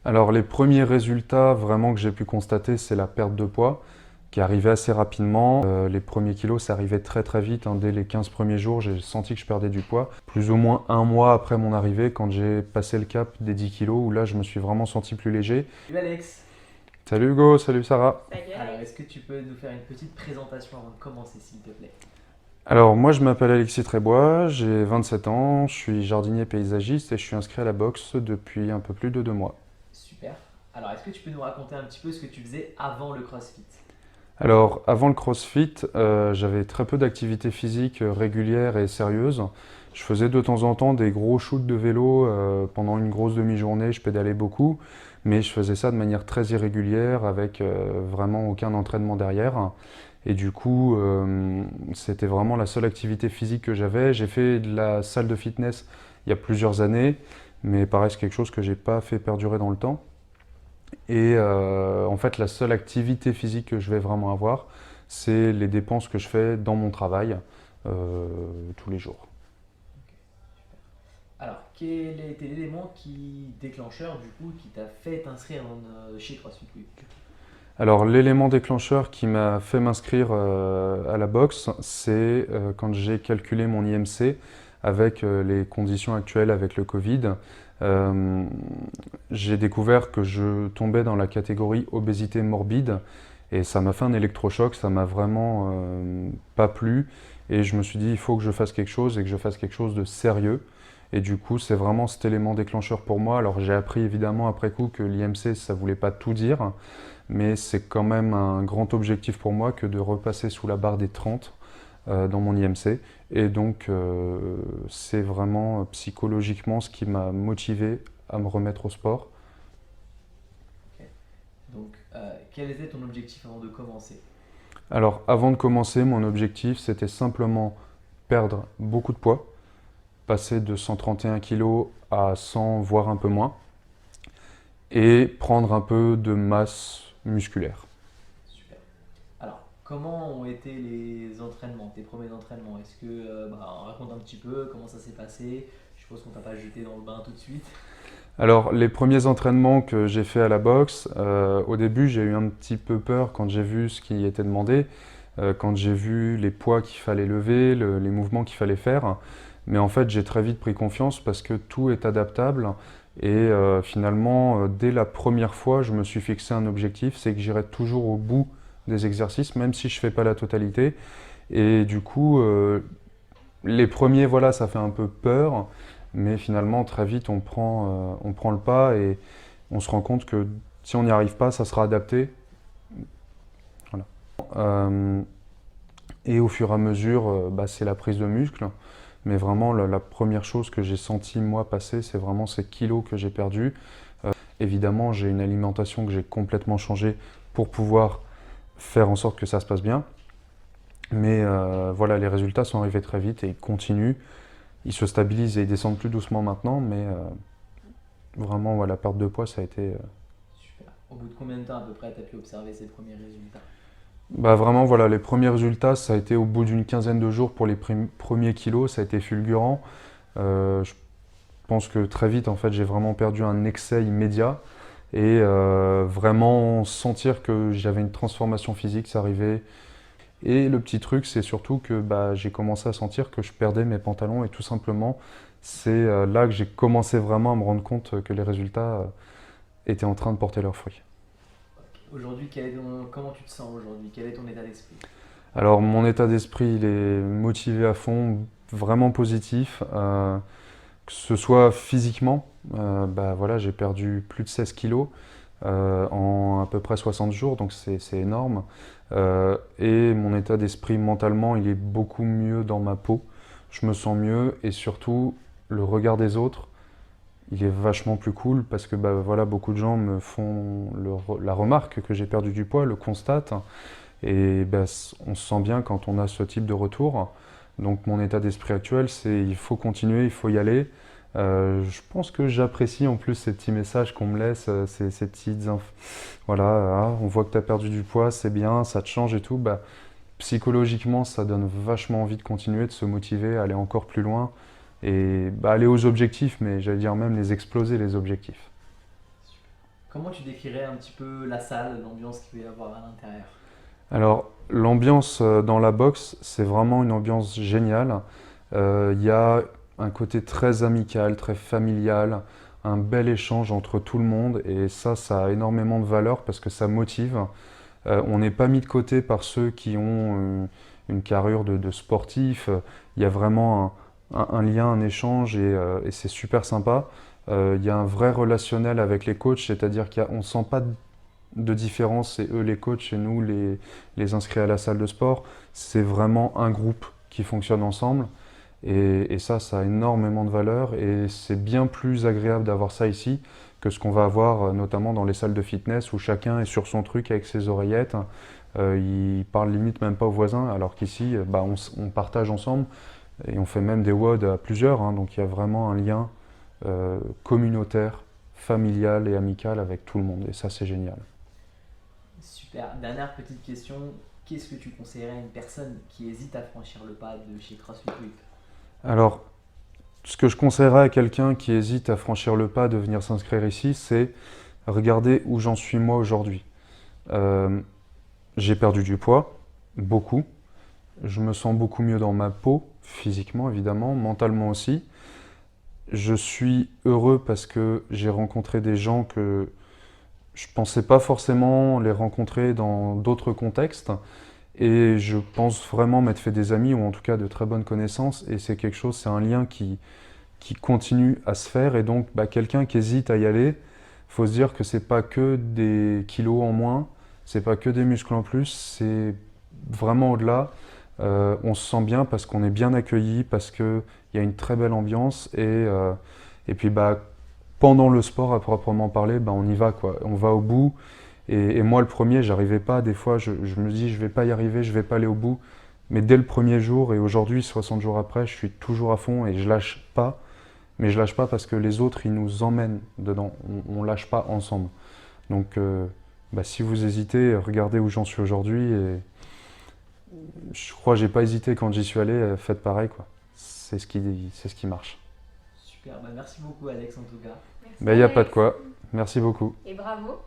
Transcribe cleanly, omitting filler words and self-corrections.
Alors les premiers résultats vraiment que j'ai pu constater, c'est la perte de poids qui arrivait assez rapidement. Les premiers kilos, ça arrivait très très vite, hein. Dès les 15 premiers jours, j'ai senti que je perdais du poids. Plus ou moins un mois après mon arrivée, quand j'ai passé le cap des 10 kilos, où là je me suis vraiment senti plus léger. Salut Alex. Salut Hugo, salut Sarah. Alors, est-ce que tu peux nous faire une petite présentation avant de commencer, s'il te plaît? Alors moi je m'appelle Alexis Trébois, j'ai 27 ans, je suis jardinier paysagiste et je suis inscrit à la boxe depuis un peu plus de 2 mois. Super. Alors, est-ce que tu peux nous raconter un petit peu ce que tu faisais avant le CrossFit? Alors, avant le CrossFit, j'avais très peu d'activités physiques régulières et sérieuses. Je faisais de temps en temps des gros shoots de vélo pendant une grosse demi-journée, je pédalais beaucoup, mais je faisais ça de manière très irrégulière avec vraiment aucun entraînement derrière. Et du coup, c'était vraiment la seule activité physique que j'avais. J'ai fait de la salle de fitness il y a plusieurs années, mais pareil, c'est quelque chose que j'ai pas fait perdurer dans le temps. Et en fait, la seule activité physique que je vais vraiment avoir, c'est les dépenses que je fais dans mon travail euh, tous les jours. Alors, quel a été l'élément déclencheur du coup qui t'a fait t'inscrire chez CrossFit? Oui. Alors, l'élément déclencheur qui m'a fait m'inscrire à la boxe, c'est quand j'ai calculé mon IMC avec les conditions actuelles avec le Covid. Euh, j'ai découvert que je tombais dans la catégorie obésité morbide et ça m'a fait un électrochoc, ça m'a vraiment pas plu et je me suis dit il faut que je fasse quelque chose et que je fasse quelque chose de sérieux. Et du coup, c'est vraiment cet élément déclencheur pour moi. Alors, j'ai appris évidemment après coup que l'IMC, ça voulait pas tout dire, mais c'est quand même un grand objectif pour moi que de repasser sous la barre des 30 dans mon IMC. Et donc, c'est vraiment psychologiquement ce qui m'a motivé à me remettre au sport. Ok. Donc, quel était ton objectif avant de commencer? Alors, avant de commencer, mon objectif, c'était simplement perdre beaucoup de poids, passer de 131 kg à 100, voire un peu moins, et prendre un peu de masse musculaire. Super. Alors, comment ont été les entraînements, tes premiers entraînements? Est-ce que, on raconte un petit peu comment ça s'est passé? Je suppose qu'on t'a pas jeté dans le bain tout de suite. Alors, les premiers entraînements que j'ai fait à la boxe, au début, j'ai eu un petit peu peur quand j'ai vu ce qui était demandé, quand j'ai vu les poids qu'il fallait lever, les mouvements qu'il fallait faire. Mais en fait, j'ai très vite pris confiance parce que tout est adaptable. Et finalement, dès la première fois, je me suis fixé un objectif, c'est que j'irai toujours au bout des exercices, même si je ne fais pas la totalité. Et du coup, les premiers, voilà, ça fait un peu peur, mais finalement, très vite, on prend le pas et on se rend compte que si on n'y arrive pas, ça sera adapté. Voilà. Euh, et au fur et à mesure, c'est la prise de muscle. Mais vraiment, la première chose que j'ai senti, moi, passer, c'est vraiment ces kilos que j'ai perdus. Évidemment, j'ai une alimentation que j'ai complètement changée pour pouvoir faire en sorte que ça se passe bien. Mais voilà, les résultats sont arrivés très vite et ils continuent. Ils se stabilisent et ils descendent plus doucement maintenant, mais vraiment, ouais, la perte de poids, ça a été. Super. Au bout de combien de temps à peu près t'as pu observer ces premiers résultats? Bah vraiment, voilà, les premiers résultats, ça a été au bout d'une quinzaine de jours pour les premiers kilos, ça a été fulgurant. Je pense que très vite, en fait, j'ai vraiment perdu un excès immédiat et vraiment sentir que j'avais une transformation physique, ça arrivait. Et le petit truc, c'est surtout que bah, j'ai commencé à sentir que je perdais mes pantalons et tout simplement, c'est là que j'ai commencé vraiment à me rendre compte que les résultats étaient en train de porter leurs fruits. Aujourd'hui, comment tu te sens aujourd'hui? Quel est ton état d'esprit? Alors mon état d'esprit, il est motivé à fond, vraiment positif, que ce soit physiquement, bah, voilà, j'ai perdu plus de 16 kilos en à peu près 60 jours, donc c'est énorme. Et mon état d'esprit mentalement, il est beaucoup mieux dans ma peau, je me sens mieux et surtout le regard des autres, il est vachement plus cool parce que bah, voilà, beaucoup de gens me font la remarque que j'ai perdu du poids, le constatent. Et ben, on se sent bien quand on a ce type de retour. Donc mon état d'esprit actuel, c'est il faut continuer, il faut y aller. Je pense que j'apprécie en plus ces petits messages qu'on me laisse, ces petites voilà, ah, on voit que tu as perdu du poids, c'est bien, ça te change et tout. Bah, psychologiquement, ça donne vachement envie de continuer, de se motiver, à aller encore plus loin et bah, aller aux objectifs, mais j'allais dire même les exploser les objectifs. comment tu décrirais un petit peu la salle, l'ambiance qu'il peut y avoir à l'intérieur? Alors, l'ambiance dans la boxe, c'est vraiment une ambiance géniale. Il y a un côté très amical, très familial, un bel échange entre tout le monde et ça a énormément de valeur parce que ça motive. On n'est pas mis de côté par ceux qui ont une carrure de sportif. Il y a vraiment un lien, un échange et c'est super sympa. Il y a un vrai relationnel avec les coachs, c'est-à-dire qu'on ne sent pas de différence, c'est eux les coachs et nous les inscrits à la salle de sport. C'est vraiment un groupe qui fonctionne ensemble. Et ça a énormément de valeur et c'est bien plus agréable d'avoir ça ici que ce qu'on va avoir notamment dans les salles de fitness où chacun est sur son truc avec ses oreillettes. Il parle limite même pas aux voisins, alors qu'ici, on partage ensemble et on fait même des WOD à plusieurs. Hein, donc il y a vraiment un lien communautaire, familial et amical avec tout le monde. Et ça, c'est génial. Super. Dernière petite question. Qu'est-ce que tu conseillerais à une personne qui hésite à franchir le pas de chez CrossFit Whip? Alors, ce que je conseillerais à quelqu'un qui hésite à franchir le pas de venir s'inscrire ici, c'est regarder où j'en suis moi aujourd'hui. Euh, j'ai perdu du poids, beaucoup. Je me sens beaucoup mieux dans ma peau, physiquement évidemment, mentalement aussi. Je suis heureux parce que j'ai rencontré des gens que je pensais pas forcément les rencontrer dans d'autres contextes. Et je pense vraiment m'être fait des amis, ou en tout cas de très bonnes connaissances. Et c'est quelque chose, c'est un lien qui continue à se faire. Et donc, quelqu'un qui hésite à y aller, faut se dire que c'est pas que des kilos en moins, c'est pas que des muscles en plus, c'est vraiment au-delà. On se sent bien parce qu'on est bien accueilli, parce qu'il y a une très belle ambiance. Et puis, pendant le sport à proprement parler, on y va, quoi. On va au bout. Et moi, le premier, j'arrivais pas. Des fois, je me dis, je vais pas y arriver, je vais pas aller au bout. Mais dès le premier jour, et aujourd'hui, 60 jours après, je suis toujours à fond et je lâche pas. Mais je lâche pas parce que les autres, ils nous emmènent dedans. On lâche pas ensemble. Donc, si vous hésitez, regardez où j'en suis aujourd'hui. Et je crois que j'ai pas hésité quand j'y suis allé. Faites pareil, quoi. C'est ce qui marche. Super. Merci beaucoup, Alex, en tout cas. Merci Il n'y a pas de Alex. quoi. Merci beaucoup. Et bravo.